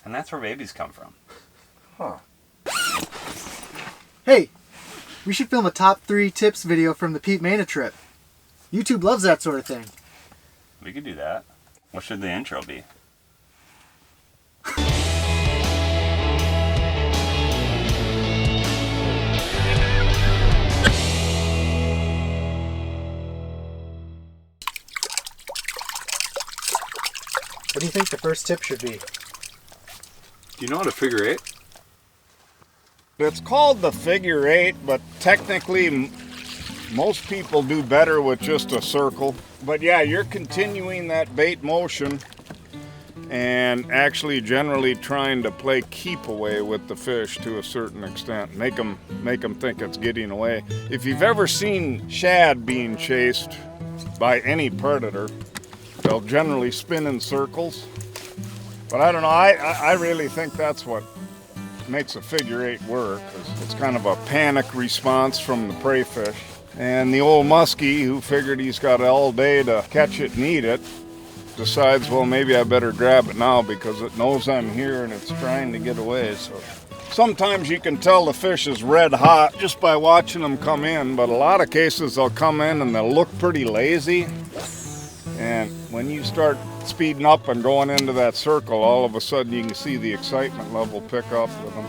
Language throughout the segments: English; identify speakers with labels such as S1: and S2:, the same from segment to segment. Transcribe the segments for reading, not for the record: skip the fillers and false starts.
S1: And that's where babies come from.
S2: Huh.
S3: Hey, we should film a top 3 tips video from the Pete Maina trip. YouTube loves that sort of thing.
S1: We could do that. What should the intro be?
S3: What do you think the first tip should be?
S2: Do you know how to figure 8?
S4: It's called the figure 8, but technically most people do better with just a circle. But yeah, you're continuing that bait motion and actually generally trying to play keep away with the fish to a certain extent. Make them think it's getting away. If you've ever seen shad being chased by any predator, they'll generally spin in circles. But I don't know, I really think that's what makes a figure 8 work. It's kind of a panic response from the prey fish. And the old muskie, who figured he's got all day to catch it and eat it, decides, well, maybe I better grab it now because it knows I'm here and it's trying to get away. So sometimes you can tell the fish is red hot just by watching them come in, but a lot of cases they'll come in and they'll look pretty lazy. And when you start speeding up and going into that circle, all of a sudden you can see the excitement level pick up with them.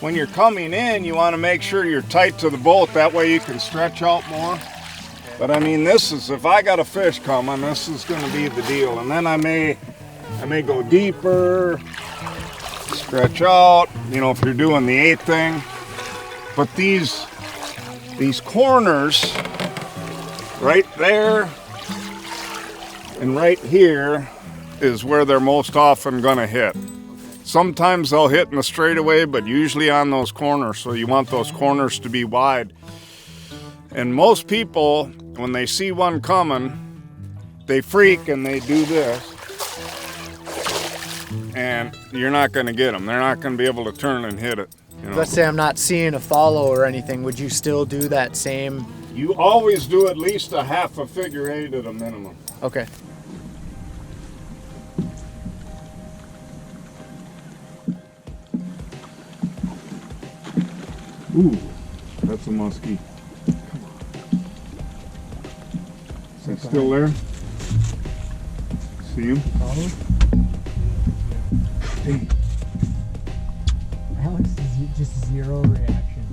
S4: When you're coming in, you want to make sure you're tight to the boat. That way you can stretch out more. But I mean, this is, if I got a fish coming, this is going to be the deal. And then I may go deeper, stretch out, you know, if you're doing the 8 thing. But these corners right there and right here is where they're most often going to hit. Sometimes they'll hit in the straightaway, but usually on those corners, so you want those corners to be wide. And most people, when they see one coming, they freak and they do this. And you're not going to get them. They're not going to be able to turn and hit it. You know?
S3: Let's say I'm not seeing a follow or anything. Would you still do that same?
S4: You always do at least a half a figure 8 at a minimum.
S3: Okay.
S4: Ooh, that's a muskie. Come on. Is that still there? See him? Hey.
S3: Alex is just zero reaction.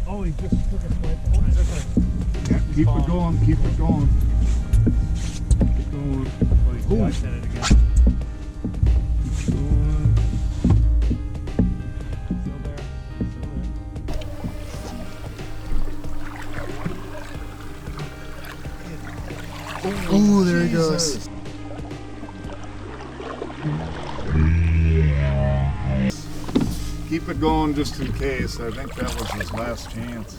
S5: Oh, he just took a swipe.
S4: Yeah, keep it going, keep it going. Keep it going.
S5: Oh, I said it again.
S3: Ooh, there he goes.
S4: Keep it going just in case. I think that was his last chance.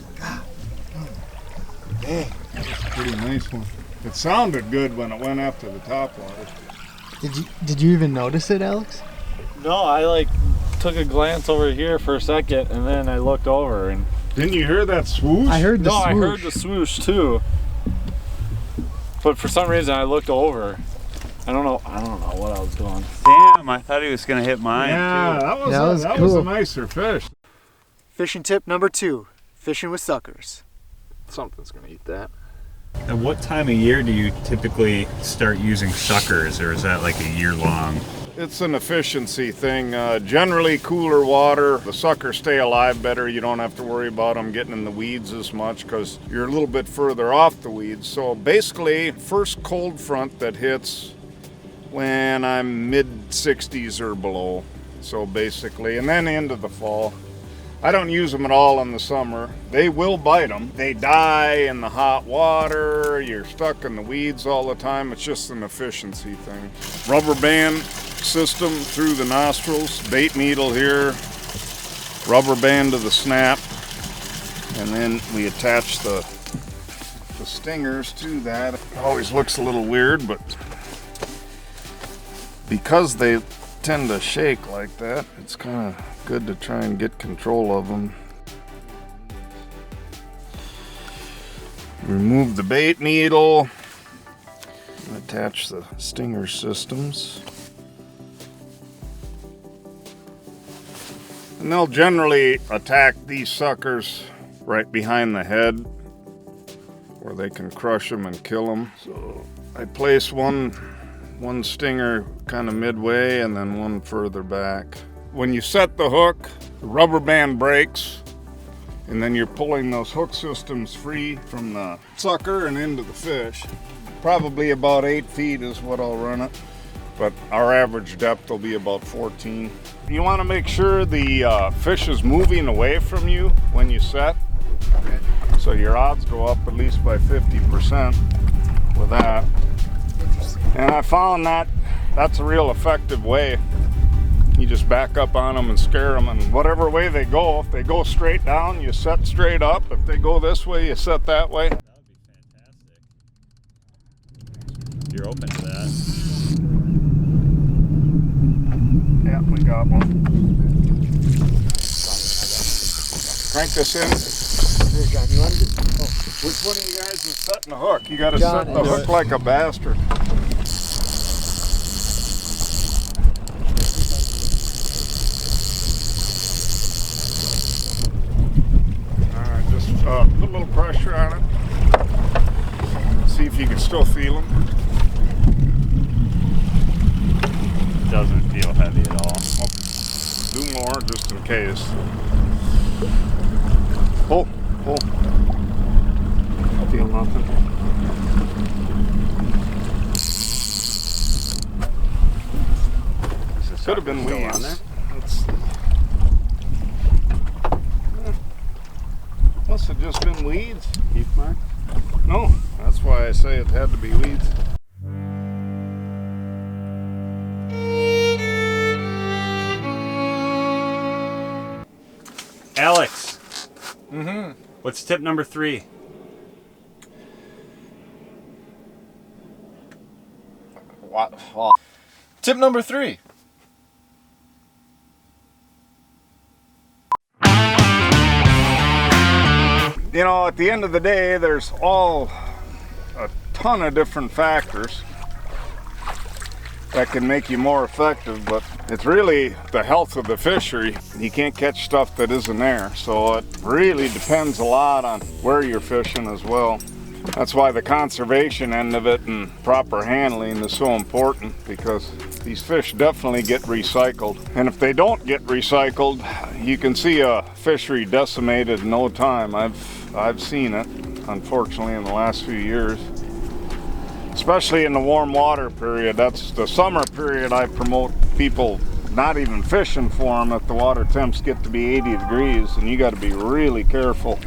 S4: Dang, that was a pretty nice one. It sounded good when it went after the top water.
S3: Did you even notice it, Alex?
S5: No, I like took a glance over here for a second and then I looked over and...
S4: Didn't you hear that swoosh?
S3: I heard the swoosh.
S5: I heard the swoosh too. But for some reason I looked over. I don't know what I was doing.
S1: Damn, I thought he was going to hit mine,
S4: Yeah,
S1: too.
S4: that was a nicer fish.
S3: Fishing tip number 2, fishing with suckers.
S2: Something's gonna eat that.
S1: At what time of year do you typically start using suckers, or is that like a year long?
S4: It's an efficiency thing. Generally cooler water, the suckers stay alive better. You don't have to worry about them getting in the weeds as much because you're a little bit further off the weeds. So basically, first cold front that hits when I'm mid-60s or below. So basically, and then into the fall. I don't use them at all in the summer. They will bite them. They die in the hot water. You're stuck in the weeds all the time. It's just an efficiency thing. Rubber band system through the nostrils, bait needle here, rubber band to the snap, and then we attach the stingers to that. It always looks a little weird, but because they tend to shake like that, it's kind of good to try and get control of them. Remove the bait needle, attach the stinger systems. And they'll generally attack these suckers right behind the head where they can crush them and kill them. So I place one stinger kind of midway and then one further back. When you set the hook, the rubber band breaks, and then you're pulling those hook systems free from the sucker and into the fish. Probably about 8 feet is what I'll run it, but our average depth will be about 14. You want to make sure the fish is moving away from you when you set.
S3: Okay.
S4: So your odds go up at least by 50% with that. And I found that that's a real effective way. You just back up on them and scare them, and whatever way they go, if they go straight down, you set straight up. If they go this way, you set that way.
S1: That would be fantastic. You're open to that.
S4: Yeah, we got one. Crank this in.
S3: Here, John, you want to get... Oh.
S4: Which one of you guys is setting the hook? You got to
S3: John,
S4: set the hook like a bastard. Alright, just put a little pressure on it. See if you can still feel them.
S1: Doesn't feel heavy at all.
S4: Do more just in case. Pull, pull. Feel nothing. Could have been weeds.
S1: On there?
S4: Must have just been weeds.
S1: Heath mark?
S4: No, that's why I say it had to be weeds.
S1: Alex. What's tip number 3?
S4: What?
S2: Tip number 3.
S4: You know, at the end of the day, there's a ton of different factors that can make you more effective, but it's really the health of the fishery. You can't catch stuff that isn't there, so it really depends a lot on where you're fishing as well. That's why the conservation end of it and proper handling is so important, because these fish definitely get recycled. And if they don't get recycled, you can see a fishery decimated in no time. I've seen it, unfortunately, in the last few years. Especially in the warm water period. That's the summer period. I promote people not even fishing for them if the water temps get to be 80 degrees, and you got to be really careful.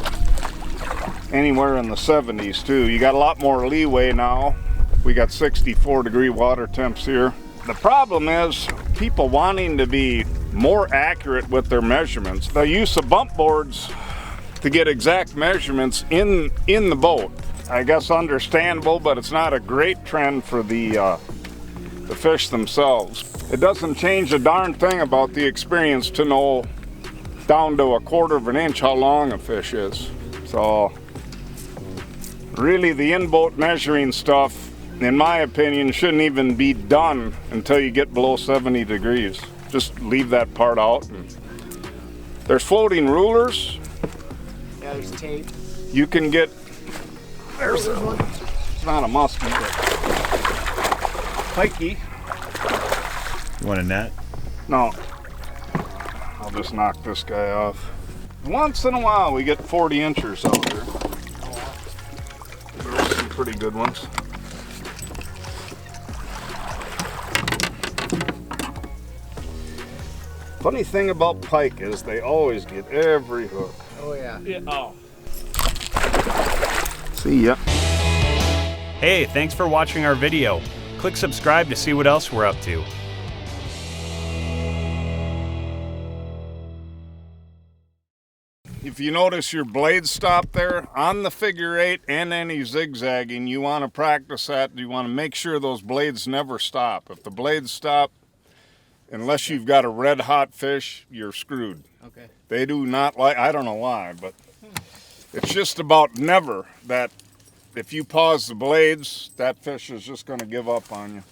S4: Anywhere in the 70s too. You got a lot more leeway now. We got 64 degree water temps here. The problem is people wanting to be more accurate with their measurements. The use of bump boards to get exact measurements in the boat, I guess understandable, but it's not a great trend for the fish themselves. It doesn't change a darn thing about the experience to know down to 1/4 of an inch how long a fish is. So really the in-boat measuring stuff, in my opinion, shouldn't even be done until you get below 70 degrees. Just leave that part out. There's floating rulers.
S3: Yeah, there's tape.
S4: You can get, it's not a musky, but pikey.
S1: You want a net?
S4: No, I'll just knock this guy off. Once in a while we get 40 inchers out there. There's some pretty good ones. Funny thing about pike is they always get every hook.
S3: Oh, yeah.
S4: See ya.
S1: Hey, thanks for watching our video. Click subscribe to see what else we're up to.
S4: If you notice your blade stop there on the figure 8 and any zigzagging, you want to practice that. You want to make sure those blades never stop. If the blades stop, unless you've got a red hot fish, you're screwed.
S3: Okay.
S4: They do not like, I don't know why, but it's just about never that if you pause the blades, that fish is just going to give up on you.